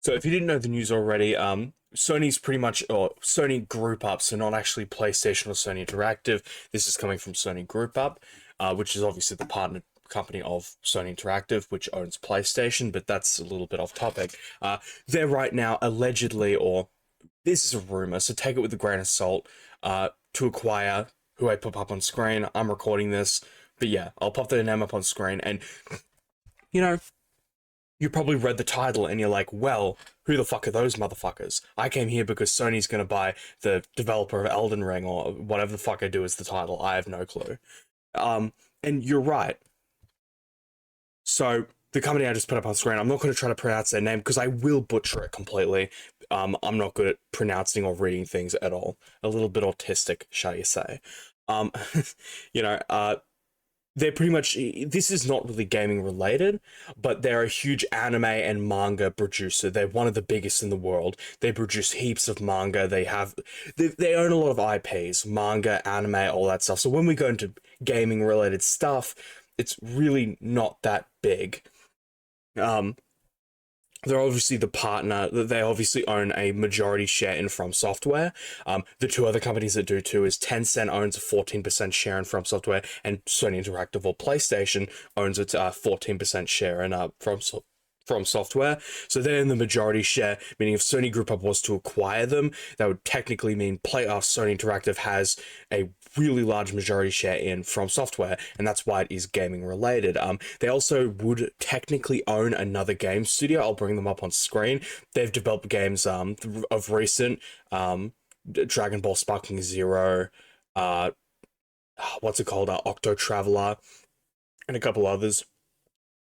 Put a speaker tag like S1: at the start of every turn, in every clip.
S1: So if you didn't know the news already, Sony's pretty much, or Sony Group Up, so not actually PlayStation or Sony Interactive. This is coming from Sony Group Up, which is obviously the partner company of Sony Interactive, which owns PlayStation, but that's a little bit off topic. They're right now allegedly, or this is a rumor, so take it with a grain of salt, to acquire who I pop up on screen. I'm recording this, but yeah, I'll pop their name up on screen, and you know, you probably read the title and you're like, well, who the fuck are those motherfuckers? I came here because Sony's gonna buy the developer of Elden Ring or whatever the fuck I do is the title. I have no clue. Um, and you're right. So the company I just put up on screen, I'm not going to try to pronounce their name because I will butcher it completely. I'm not good at pronouncing or reading things at all. A little bit autistic, shall you say? Um, you know, they're pretty much, this is not really gaming related, but they're a huge anime and manga producer. They're one of the biggest in the world. They produce heaps of manga. They own a lot of IPs, manga, anime, all that stuff. So when we go into gaming related stuff, it's really not that big. Um, they're obviously the partner. They obviously own a majority share in FromSoftware. The two other companies that do too is Tencent owns a 14% share in FromSoftware, and Sony Interactive or PlayStation owns its 14% share in FromSoftware. So they're in the majority share, meaning if Sony Group Up was to acquire them, that would technically mean Sony Interactive has a really large majority share in FromSoftware, and that's why it is gaming related. They also would technically own another game studio. I'll bring them up on screen. They've developed games of recent, Dragon Ball Sparking Zero, uh, what's it called, Octo Traveler, and a couple others.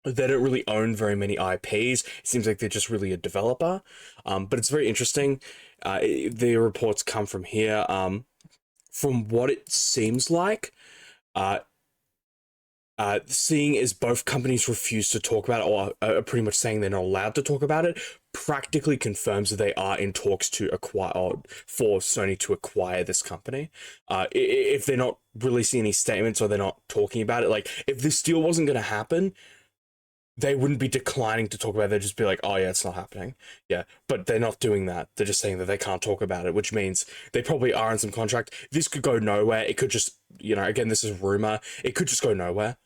S1: They don't really own very many IPs. It seems like they're just really a developer. But it's very interesting. The reports come from here. From what it seems like, uh, seeing as both companies refuse to talk about it, or are pretty much saying they're not allowed to talk about it, practically confirms that they are in talks to acquire, or for Sony to acquire this company. If they're not releasing any statements or they're not talking about it, like if this deal wasn't going to happen, they wouldn't be declining to talk about it. They'd just be like, oh yeah, it's not happening. Yeah. But they're not doing that. They're just saying that they can't talk about it, which means they probably are in some contract. This could go nowhere. It could just, again, this is rumor. It could just go nowhere.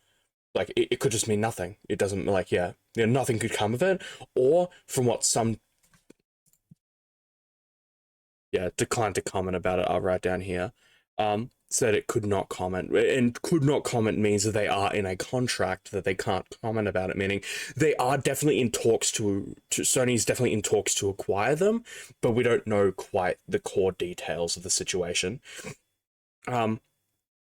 S1: Like, it could just mean nothing. It doesn't, like, yeah, nothing could come of it. Or from what some, yeah, declined to comment about it, I'll write down here. Said it could not comment, and could not comment means that they are in a contract that they can't comment about it, meaning they are definitely in talks to Sony's definitely in talks to acquire them, but we don't know quite the core details of the situation. Um,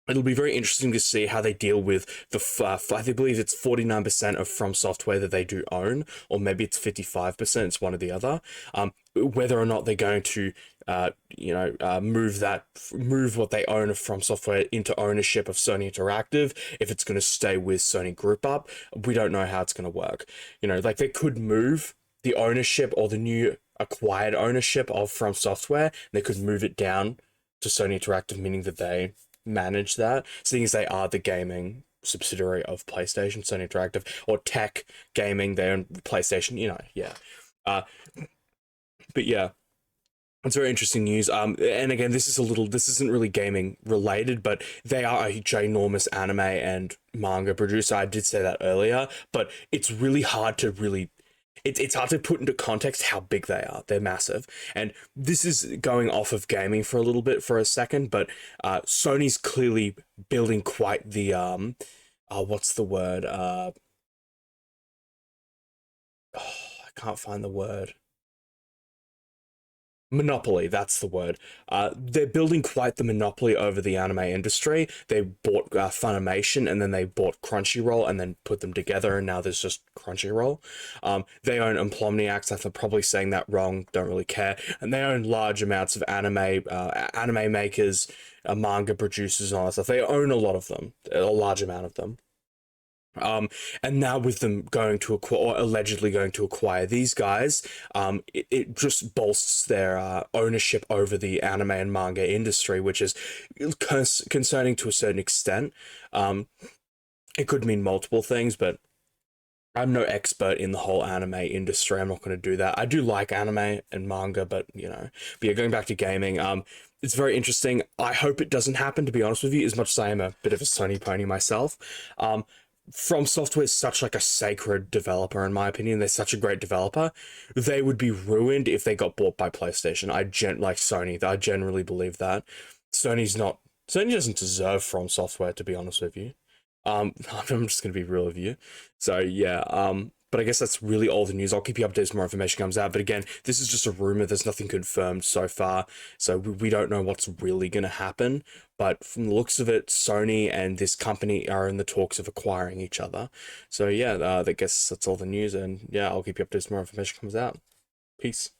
S1: It'll be very interesting to see how they deal with I believe it's 49% of From Software that they do own, or maybe it's 55%. It's one or the other. Whether or not they're going to, move what they own of From Software into ownership of Sony Interactive. If it's going to stay with Sony Group Up, we don't know how it's going to work. Like they could move the ownership or the new acquired ownership of From Software. They could move it down to Sony Interactive, meaning that they manage that, seeing as they are the gaming subsidiary of PlayStation, Sony Interactive, or tech gaming, they own PlayStation, yeah. Uh, but yeah, it's very interesting news. And again, this isn't really gaming related, but they are a ginormous anime and manga producer. I did say that earlier, but it's really hard to really it's hard to put into context how big they are. They're massive. And this is going off of gaming for a little bit for a second, but Sony's clearly building quite the what's the word? I can't find the word. Monopoly, that's the word. They're building quite the monopoly over the anime industry. They bought Funimation, and then they bought Crunchyroll, and then put them together, and now there's just Crunchyroll. They own Insomniacs. I'm probably saying that wrong. Don't really care. And they own large amounts of anime makers, manga producers, and all that stuff. They own a lot of them, a large amount of them. And now with them going to acquire, or allegedly going to acquire these guys, it just bolsters their ownership over the anime and manga industry, which is concerning to a certain extent. It could mean multiple things, but I'm no expert in the whole anime industry. I'm not going to do that. I do like anime and manga, but you know, but yeah, going back to gaming, it's very interesting. I hope it doesn't happen, to be honest with you, as much as I am a bit of a Sony pony myself. Um, From Software is such like a sacred developer, in my opinion. They're such a great developer. They would be ruined if they got bought by PlayStation. Like Sony. I generally believe that Sony's not. Sony doesn't deserve From Software, to be honest with you. I'm just gonna be real with you. So yeah, but I guess that's really all the news. I'll keep you updated as more information comes out. But again, this is just a rumor. There's nothing confirmed so far, so we don't know what's really gonna happen. But from the looks of it, Sony and this company are in the talks of acquiring each other. So yeah, I guess that's all the news. And yeah, I'll keep you updated as more information comes out. Peace.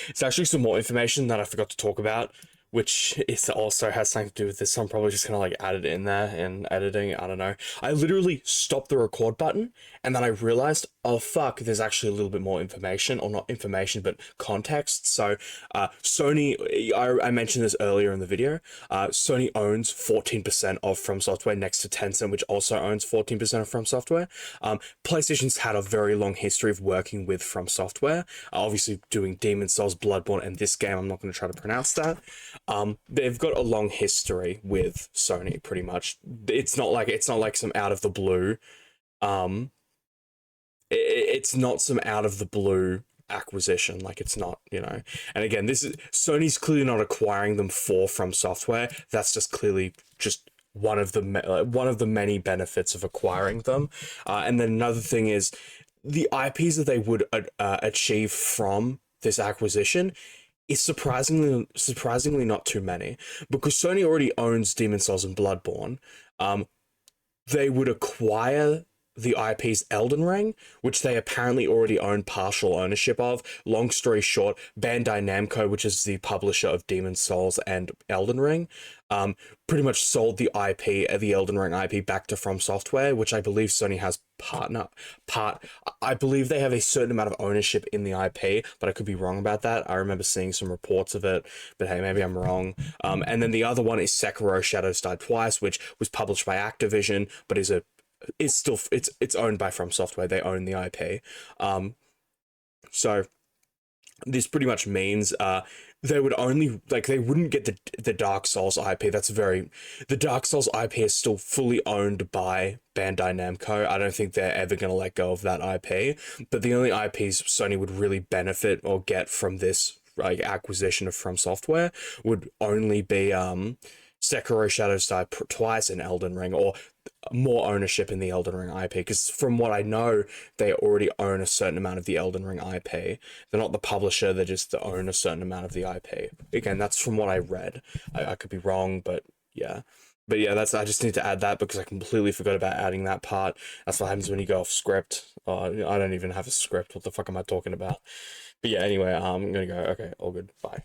S1: It's actually some more information that I forgot to talk about, which is also has something to do with this. So I'm probably just gonna like add it in there in editing. I don't know. I literally stopped the record button and then I realized, oh fuck, there's actually a little bit more information, or not information, but context. So, Sony, I mentioned this earlier in the video. Sony owns 14% of From Software, next to Tencent, which also owns 14% of From Software. PlayStation's had a very long history of working with From Software, obviously doing Demon Souls, Bloodborne, and this game. I'm not going to try to pronounce that. They've got a long history with Sony, pretty much. It's not like some out of the blue. Um, it's not some out of the blue acquisition. Like it's not, you know. And again, this is Sony's clearly not acquiring them for From Software. That's just clearly just one of the many benefits of acquiring them. And then another thing is the IPs that they would achieve from this acquisition is surprisingly not too many, because Sony already owns Demon Souls and Bloodborne. They would acquire the IP's Elden Ring, which they apparently already own partial ownership of. Long story short, Bandai Namco, which is the publisher of Demon Souls and Elden Ring, pretty much sold the Elden Ring IP back to From Software, which I believe Sony has I believe they have a certain amount of ownership in the IP, but I could be wrong about that. I remember seeing some reports of it, but hey, maybe I'm wrong. And then the other one is Sekiro Shadows Die Twice, which was published by Activision, but it's owned by From Software. They own the IP. So this pretty much means they would only they wouldn't get the Dark Souls IP. The Dark Souls IP is still fully owned by Bandai Namco. I don't think they're ever going to let go of that IP. But the only IPs Sony would really benefit or get from this like acquisition of From Software would only be Sekiro Shadows Die Twice and Elden Ring, or more ownership in the Elden Ring IP, because from what I know, they already own a certain amount of the Elden Ring IP. They're not the publisher, they just own a certain amount of the IP. Again, that's from what I read. I could be wrong, but yeah. But yeah, I just need to add that because I completely forgot about adding that part. That's what happens when you go off script. I don't even have a script. What the fuck am I talking about? But yeah, anyway, I'm gonna go. Okay, all good. Bye.